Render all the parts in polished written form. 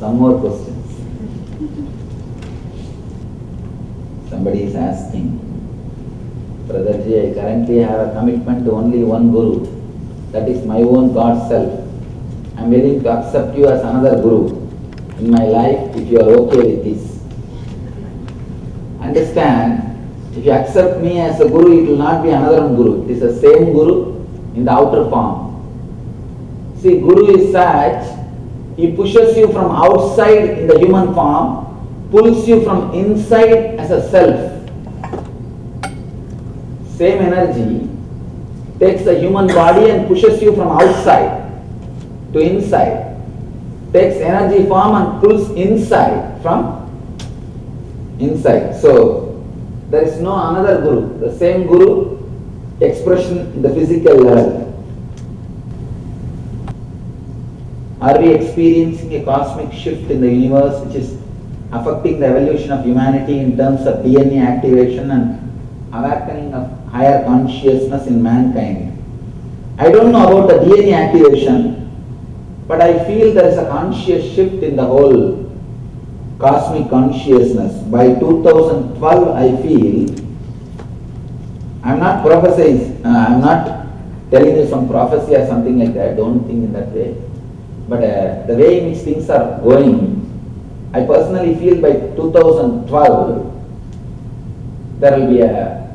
Some more questions. Somebody is asking, Brotherji, I currently have a commitment to only one Guru. That is my own God self. I am willing to accept you as another Guru in my life if you are okay with this. Understand, if you accept me as a Guru, it will not be another Guru. It is the same Guru in the outer form. See, Guru is such, he pushes you from outside in the human form, pulls you from inside as a self. Same energy takes the human body and pushes you from outside to inside. Takes energy form and pulls inside from inside. So, there is no another Guru. The same Guru, expression in the physical level. Are we experiencing a cosmic shift in the universe which is affecting the evolution of humanity in terms of DNA activation and awakening of higher consciousness in mankind? I don't know about the DNA activation, but I feel there is a conscious shift in the whole cosmic consciousness. By 2012, I feel, I am not prophesying, I am not telling you some prophecy or something like that, don't think in that way. But the way in which things are going, I personally feel by 2012, there will be a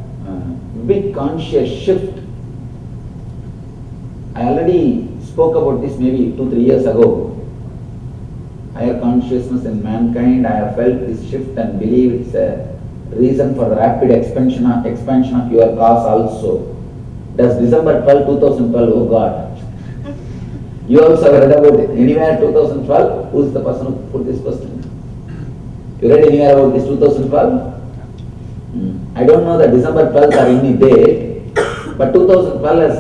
big conscious shift. I already spoke about this maybe 2-3 years ago. Higher consciousness in mankind, I have felt this shift and believe it's a reason for the rapid expansion of your cause also. Does December 12, 2012, oh God. You also read about it. Anywhere 2012? Who is the person who put this question? You read anywhere about this 2012? I don't know the December 12th or any date, but 2012 has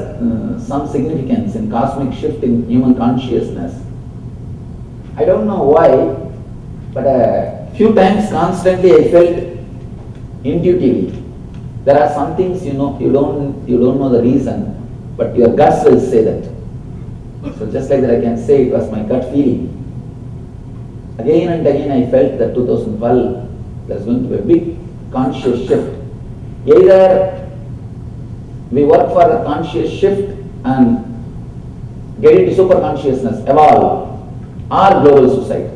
some significance in cosmic shift in human consciousness. I don't know why, but a few times constantly I felt intuitively. There are some things you know, you don't know the reason, but your guts will say that. So just like that I can say it was my gut feeling. Again and again I felt that 2012 there's going to be a big conscious shift. Either we work for the conscious shift and get into super consciousness, evolve, or global suicide.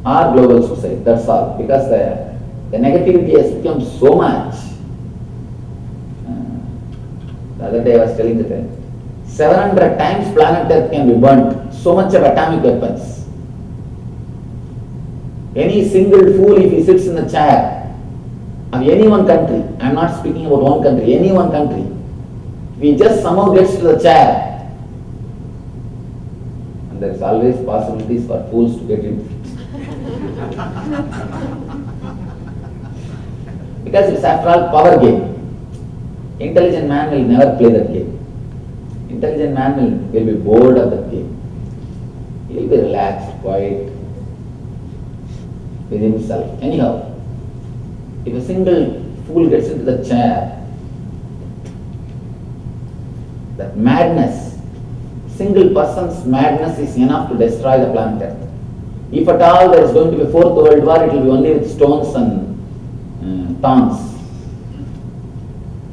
Or global suicide, that's all. Because the negativity has become so much. The other day I was telling that 700 times planet Earth can be burnt. So much of atomic weapons. Any single fool, if he sits in the chair of any one country, I am not speaking about one country, any one country, if he just somehow gets to the chair, and there is always possibilities for fools to get into it. Because it's after all power game. Intelligent man will never play that game. Intelligent man will be bored of that game. He will be relaxed, quiet, with himself. Anyhow, if a single fool gets into the chair, that madness, single person's madness is enough to destroy the planet Earth. If at all there is going to be a fourth world war, it will be only with stones and thorns.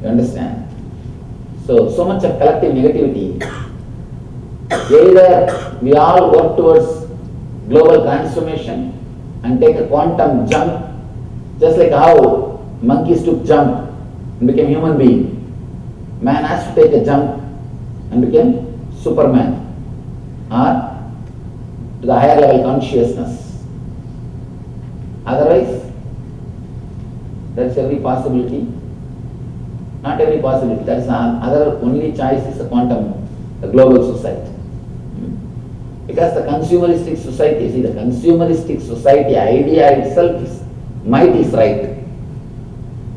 You understand? So much of collective negativity. Either we all work towards global transformation and take a quantum jump, just like how monkeys took jump and became human being. Man has to take a jump and become Superman, or to the higher level consciousness. Otherwise, there is every possibility. Not every possibility. That is other only choice is a quantum, the global society. Because the consumeristic society, see, the consumeristic society idea itself is might is right.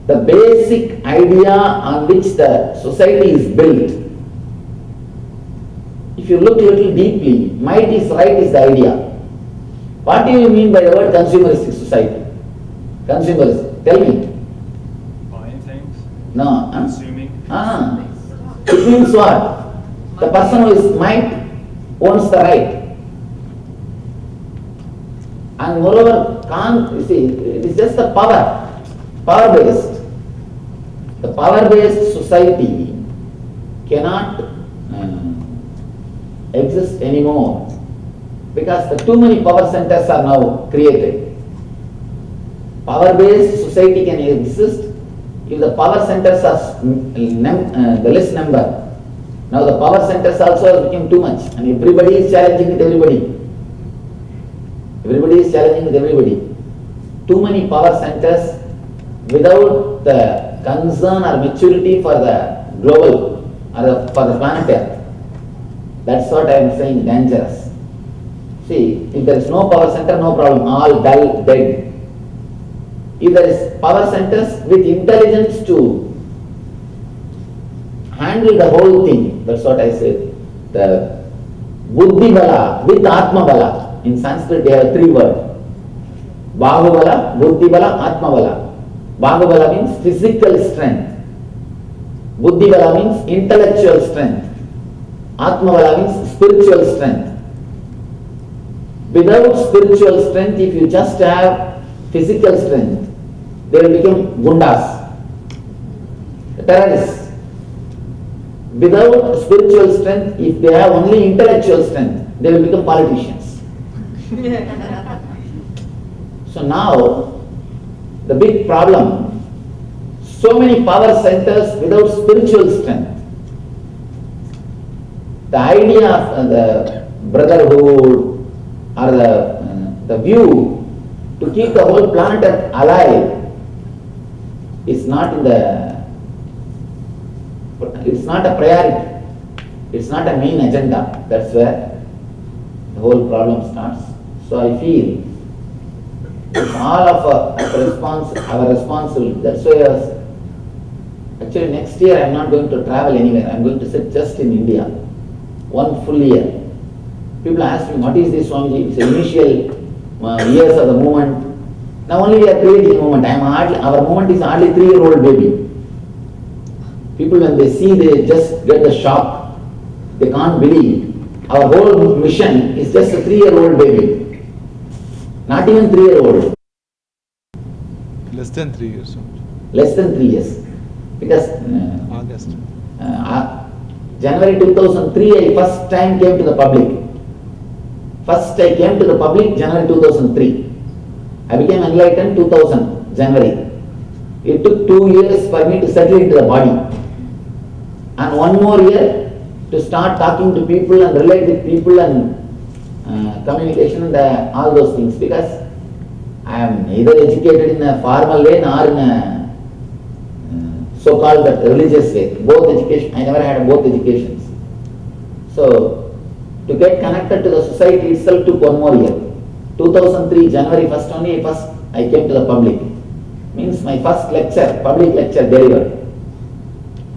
The basic idea on which the society is built, if you look a little deeply, might is right is the idea. What do you mean by the word consumeristic society? Consumerism. Tell me. Buying things? No. Consuming? It means what? The person who is might owns the right. And moreover, can't, you see, it is just the power based. The power based society cannot exist anymore because the too many power centers are now created. Power based society can exist if the power centers are the less number. Now the power centers also have become too much and everybody is challenging with everybody. Everybody is challenging with everybody. Too many power centers without the concern or maturity for the global or for the planet Earth. That's what I am saying, dangerous. See, if there is no power center, no problem, all dull, dead. If there is power centers with intelligence to handle the whole thing, that's what I said. The buddhi bala with atma bala. In Sanskrit they have three words. Bahubala, buddhi bala, atma bala. Bahubala means physical strength. Buddhi bala means intellectual strength. Atma bala means spiritual strength. Without spiritual strength, if you just have physical strength, they will become gundas, terrorists. Without spiritual strength, if they have only intellectual strength, they will become politicians. So now, the big problem, so many power centers without spiritual strength. The idea of the brotherhood or the view to keep the whole planet alive is not in it's not a priority. It's not a main agenda. That's where the whole problem starts. So I feel it's all of our responsibility. That's why I was, actually next year I am not going to travel anywhere. I am going to sit just in India, 1 full year. People ask me, what is this Swamiji? It's the initial years of the movement. Now only we are creating movement. Our movement is hardly 3-year-old baby. People when they see, they just get the shock. They can't believe. Our whole mission is just a 3-year-old baby. Not even 3-year-old. Less than 3 years. Less than 3 years. Because August. January 2003 I first time came to the public. First I came to the public January 2003. I became enlightened 2000 January. It took 2 years for me to settle into the body. And 1 more year to start talking to people and relate with people and communication and all those things, because I am neither educated in a formal way nor in a so-called religious way. Both education, I never had both educations. So to get connected to the society itself took 1 more year. 2003 January 1st only I came to the public. Means my first lecture, public lecture delivered.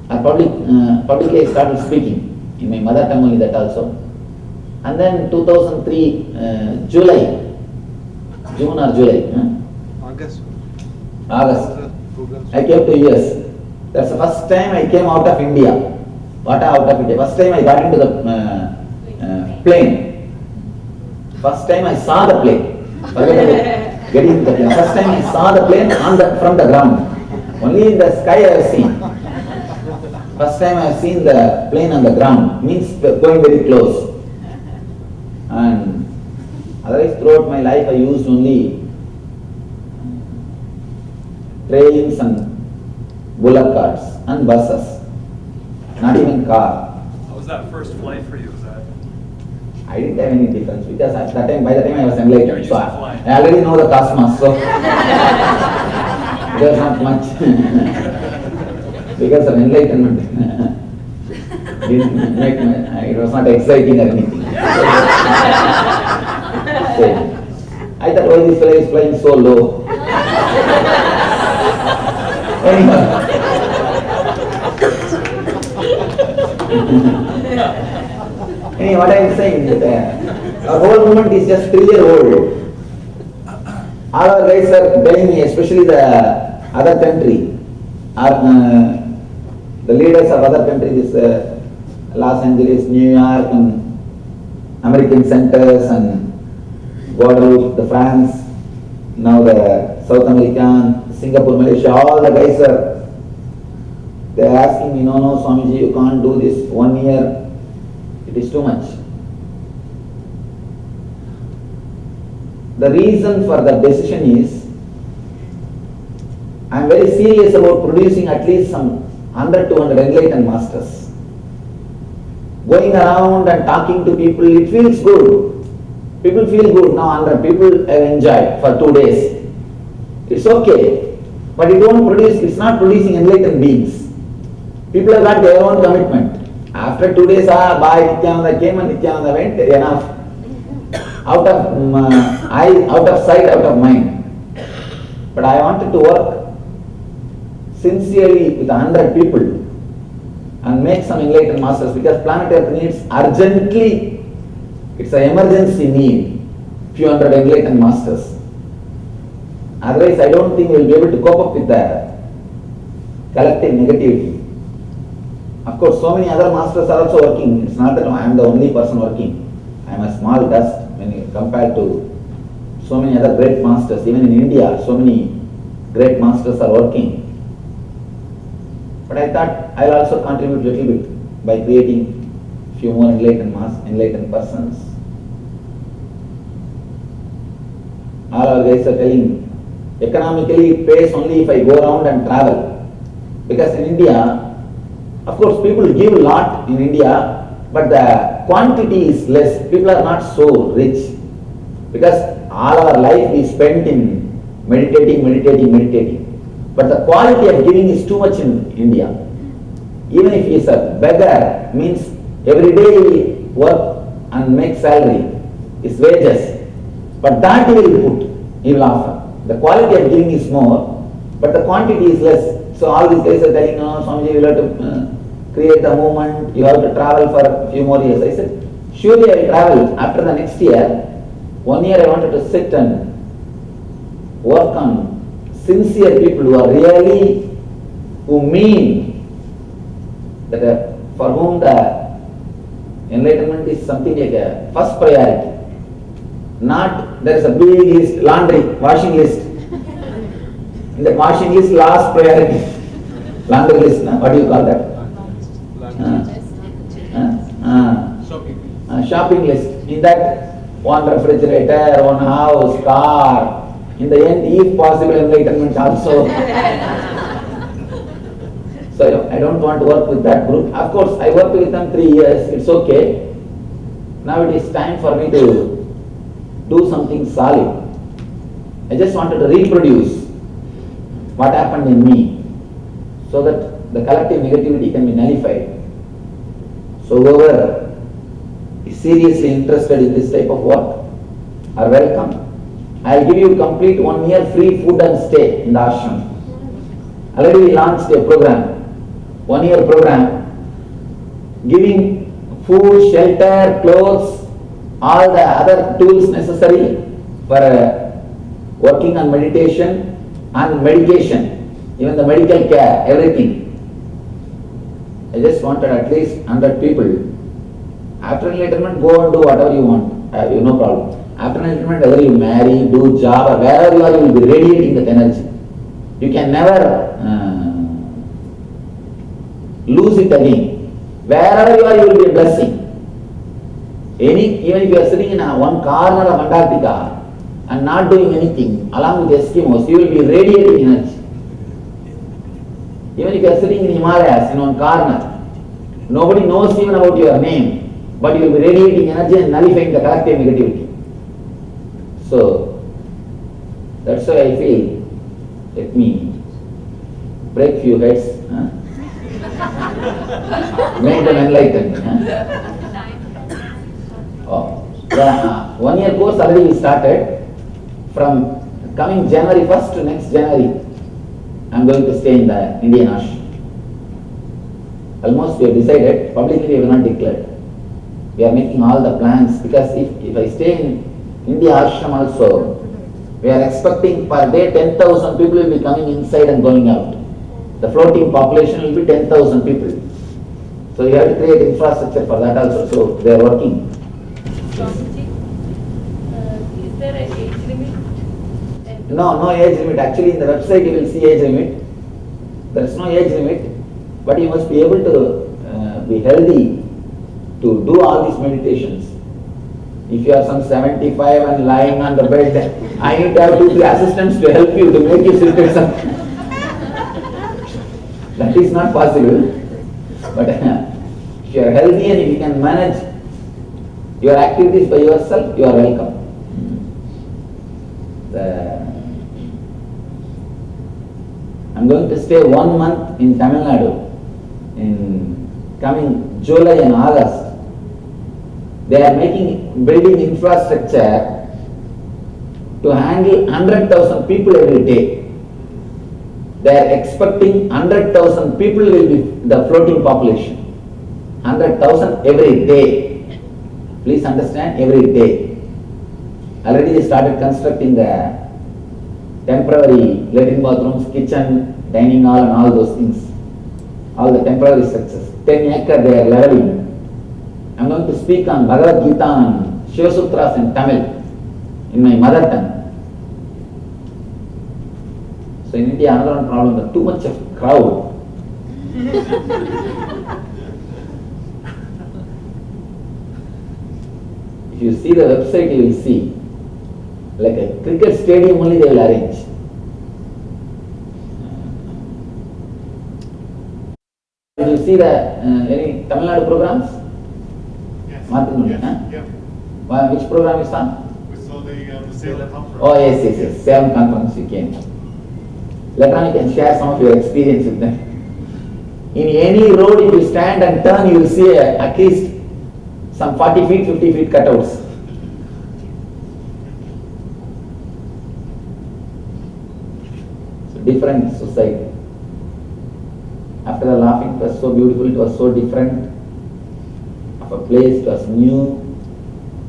Publicly I started speaking in my mother tongue only, that also. And then 2003 July, June or July, August. I came to US. That's the first time I came out of India. What out of India? First time I got into the plane. First time I saw the plane. Forget about getting into the plane. First time I saw the plane from the ground. Only in the sky I have seen. First time I have seen the plane on the ground. Means going very close. And otherwise throughout my life I used only trains and bullock carts and buses. Not even car. How was that first flight for you? Was that? I didn't have any difference because at that time, by the time I was enlightened, so flying. I already know the cosmos, so there's not much. Because of enlightenment, didn't make it was not exciting or anything. So, I thought, why this fellow is flying so low? Anyway. Anyway, what I am saying is that our whole movement is just 3-year-old. All our guys are telling me, especially the other country, the leaders of other countries, Los Angeles, New York, and American centers and Guadeloupe, the France, now the South American, Singapore, Malaysia, all the guys they are asking me, no, Swamiji, you can't do this 1 year, it is too much. The reason for the decision is, I am very serious about producing at least some 100 to 200 enlightened masters. Going around and talking to people, it feels good. People feel good. Now 100 people have enjoyed for 2 days. It's okay. But it won't produce, it's not producing enlightened beings. People have got their own commitment. After 2 days, bye, Nithyananda came and Nithyananda went, enough. Out of sight, out of mind. But I wanted to work sincerely with 100 people and make some enlightened masters, because planet Earth needs urgently, it's an emergency need, few hundred enlightened masters. Otherwise, I don't think we will be able to cope up with the collective negativity. Of course, so many other masters are also working. It's not that I am the only person working. I am a small dust when you compare to so many other great masters. Even in India, so many great masters are working. But I thought I will also contribute a little bit by creating few more enlightened persons. All our guys are telling, economically it pays only if I go around and travel. Because in India, of course people give a lot in India, but the quantity is less. People are not so rich. Because all our life we spent in meditating. But the quality of giving is too much in India. Even if he is a beggar, means every day he will work and make salary, his wages. But that he will put, he will offer. The quality of giving is more, but the quantity is less. So all these guys are telling, no, Swamiji, you will have to create the movement, you have to travel for a few more years. I said, surely I will travel. After the next year, 1 year I wanted to sit and work on sincere people who are really, who mean that for whom the enlightenment is something like a first priority. Not there is a big list, laundry, washing list. In the washing list, last priority. Laundry list, what do you call that? Shopping list. In that, one refrigerator, one house, car. In the end, if possible, enlightenment also. So I don't want to work with that group. Of course, I worked with them 3 years. It's okay. Now it is time for me to do something solid. I just wanted to reproduce what happened in me, so that the collective negativity can be nullified. So whoever is seriously interested in this type of work are welcome. I will give you complete 1 year free food and stay in the ashram. Already we launched a program, 1 year program, giving food, shelter, clothes, all the other tools necessary for working on meditation and medication, even the medical care, everything. I just wanted at least 100 people. After enlightenment, go and do whatever you want. I have no problem. After enlightenment, whether you marry, do job, or wherever you are, you will be radiating that energy. You can never lose it again. Wherever you are, you will be a blessing. Even if you are sitting in one corner of Antarctica and not doing anything, along with Eskimos, you will be radiating energy. Even if you are sitting in Himalayas in one corner, nobody knows even about your name, but you will be radiating energy and nullifying the collective negativity. So, that's why I feel, let me break few heads, make them enlightened. The 1 year course already started. From coming January 1st to next January, I am going to stay in the Indian ashram. Almost we have decided, publicly we have not declared. We are making all the plans, because if I stay in India ashram also, we are expecting per day 10,000 people will be coming inside and going out. The floating population will be 10,000 people. So you have to create infrastructure for that also. So they are working. Swamiji, is there No age limit. Actually, in the website you will see age limit. There is no age limit, but you must be able to be healthy to do all these meditations. If you are some 75 and lying on the bed, I need to have 2-3 assistants to help you to make you sit at some. That is not possible. But if you are healthy and if you can manage your activities by yourself, you are welcome. I'm going to stay 1 month in Tamil Nadu in coming July and August. They are building infrastructure to handle 100,000 people every day. They are expecting 100,000 people will be the floating population. 100,000 every day. Please understand, every day. Already they started constructing the temporary Latin bathrooms, kitchen, dining hall and all those things. All the temporary structures. 10 acre they are leveling. I am going to speak on Bhagavad Gita and Shiva Sutras in Tamil, in my mother tongue. So in India, another one problem, the too much of crowd. If you see the website, you will see, like a cricket stadium only they will arrange. Did you see the any Tamil Nadu programs? Yes. Martin, Yes. huh? Yeah. Which program is on? We saw the Salem conference. Oh yes. Salem conference you came. Later on you can share some of your experience with them. In any road if you stand and turn, you will see at least some 40 feet, 50 feet cutouts. So different society. After the laughing, it was so beautiful, it was so different. Of a place, it was new.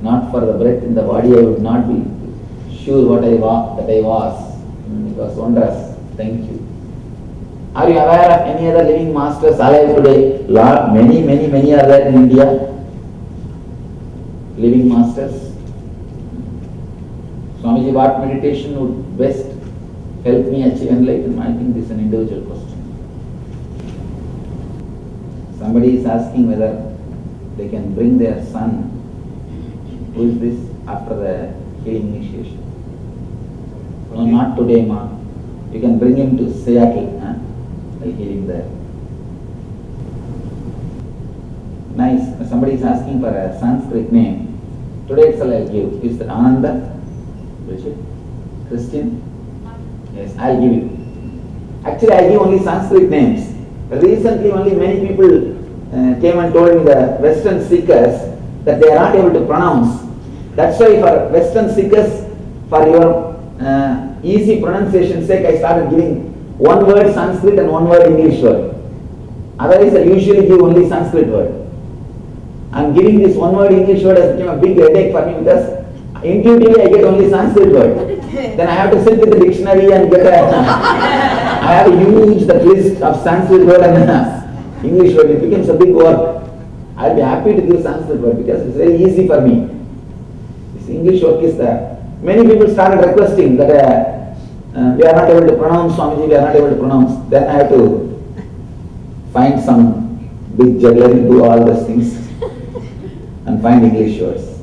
Not for the breath in the body, I would not be sure that I was. It was wondrous. Thank you. Are you aware of any other living masters alive today? Lot, many are there in India. Living masters. Swamiji, what meditation would best help me achieve enlightenment? I think this is an individual question. Somebody is asking whether they can bring their son. Who is this? After the healing initiation. No, not today, ma. You can bring him to Seattle. I'll heal him there. Nice. Somebody is asking for a Sanskrit name. Today itself I'll give. Is that Ananda? Christian? Yes, I'll give you. Actually, I give only Sanskrit names. Recently, only many people came and told me, the Western seekers, that they are not able to pronounce. That's why for Western seekers, for your easy pronunciation sake, I started giving one word Sanskrit and one word English word. Otherwise, I usually give only Sanskrit word. I'm giving this one word English word has become a big headache for me because intuitively I get only Sanskrit word. Then I have to sit with the dictionary and get I have a huge list of Sanskrit word and English word. It becomes a big work. I'll be happy to give Sanskrit word because it's very easy for me. This English work is there. Many people started requesting that we are not able to pronounce, Swamiji, we are not able to pronounce. Then I have to find some big juggler and do all those things and find English words.